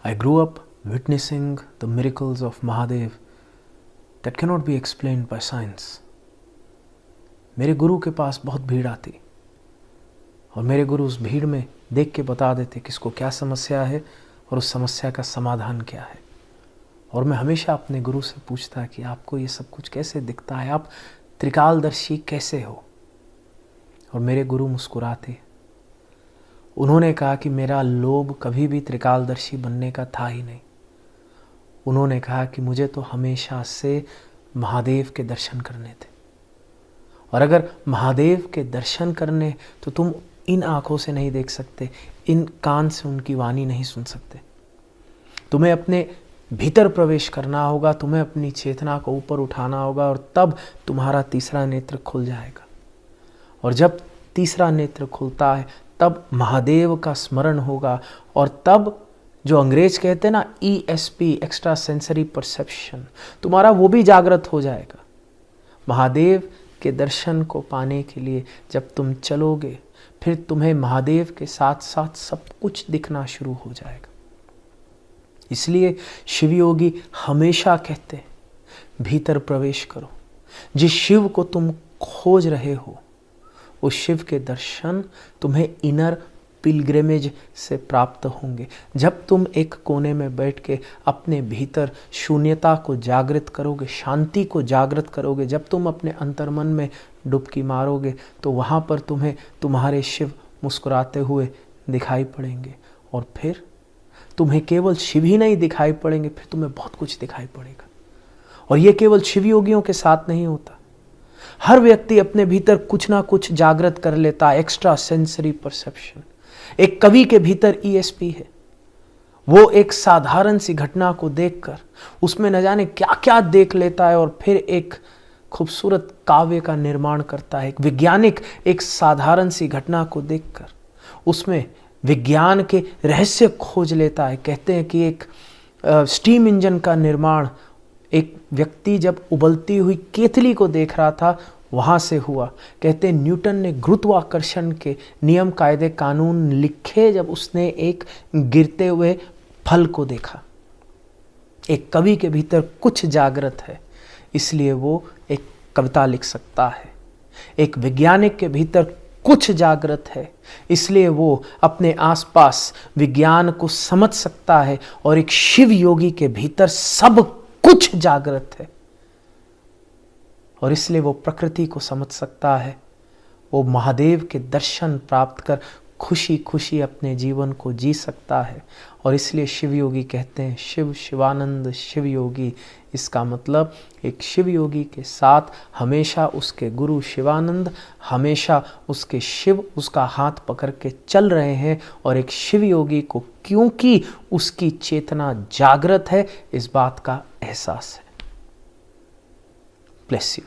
I grew up witnessing the miracles of Mahadev that cannot be explained by science. मेरे गुरु के पास बहुत भीड़ आती और मेरे गुरु उस भीड़ में देख के बता देते किसको क्या समस्या है और उस समस्या का समाधान क्या है। और मैं हमेशा अपने गुरु से पूछता कि आपको ये सब कुछ कैसे दिखता है, आप त्रिकालदर्शी कैसे हो। और मेरे गुरु मुस्कुराते। उन्होंने कहा कि मेरा लोभ कभी भी त्रिकालदर्शी बनने का था ही नहीं। उन्होंने कहा कि मुझे तो हमेशा से महादेव के दर्शन करने थे, और अगर महादेव के दर्शन करने तो तुम इन आंखों से नहीं देख सकते, इन कान से उनकी वाणी नहीं सुन सकते। तुम्हें अपने भीतर प्रवेश करना होगा, तुम्हें अपनी चेतना को ऊपर उठाना होगा, और तब तुम्हारा तीसरा नेत्र खुल जाएगा। और जब तीसरा नेत्र खुलता है तब महादेव का स्मरण होगा, और तब जो अंग्रेज कहते हैं ना ESP, एक्स्ट्रा सेंसरी परसेप्शन, तुम्हारा वो भी जागृत हो जाएगा। महादेव के दर्शन को पाने के लिए जब तुम चलोगे, फिर तुम्हें महादेव के साथ साथ सब कुछ दिखना शुरू हो जाएगा। इसलिए शिवयोगी हमेशा कहते हैं भीतर प्रवेश करो। जिस शिव को तुम खोज रहे हो उस शिव के दर्शन तुम्हें इनर पिलग्रिमेज से प्राप्त होंगे। जब तुम एक कोने में बैठ के अपने भीतर शून्यता को जागृत करोगे, शांति को जागृत करोगे, जब तुम अपने अंतर्मन में डुबकी मारोगे, तो वहाँ पर तुम्हें तुम्हारे शिव मुस्कुराते हुए दिखाई पड़ेंगे। और फिर तुम्हें केवल शिव ही नहीं दिखाई पड़ेंगे, फिर तुम्हें बहुत कुछ दिखाई पड़ेगा। और ये केवल शिव योगियों के साथ नहीं होता, हर व्यक्ति अपने भीतर कुछ ना कुछ जागृत कर लेता है। एक्स्ट्रा सेंसरी परसेप्शन एक कवि के भीतर ESP है। वो एक साधारण सी घटना को देखकर उसमें न जाने क्या क्या देख लेता है, और फिर एक खूबसूरत काव्य का निर्माण करता है। एक वैज्ञानिक एक साधारण सी घटना को देखकर उसमें विज्ञान के रहस्य खोज लेता है। कहते हैं कि एक स्टीम इंजन का निर्माण एक व्यक्ति जब उबलती हुई केतली को देख रहा था वहां से हुआ। कहते हैं न्यूटन ने गुरुत्वाकर्षण के नियम, कायदे, कानून लिखे जब उसने एक गिरते हुए फल को देखा। एक कवि के भीतर कुछ जागृत है, इसलिए वो एक कविता लिख सकता है। एक वैज्ञानिक के भीतर कुछ जागृत है, इसलिए वो अपने आसपास विज्ञान को समझ सकता है। और एक शिव योगी के भीतर सब कुछ जागृत है, और इसलिए वो प्रकृति को समझ सकता है। वो महादेव के दर्शन प्राप्त कर खुशी खुशी अपने जीवन को जी सकता है। और इसलिए शिव योगी कहते हैं शिव शिवानंद शिव योगी। इसका मतलब एक शिव योगी के साथ हमेशा उसके गुरु शिवानंद, हमेशा उसके शिव उसका हाथ पकड़ के चल रहे हैं। और एक शिव योगी को क्योंकि उसकी चेतना जागृत है, इस बात का एहसास है। Bless you.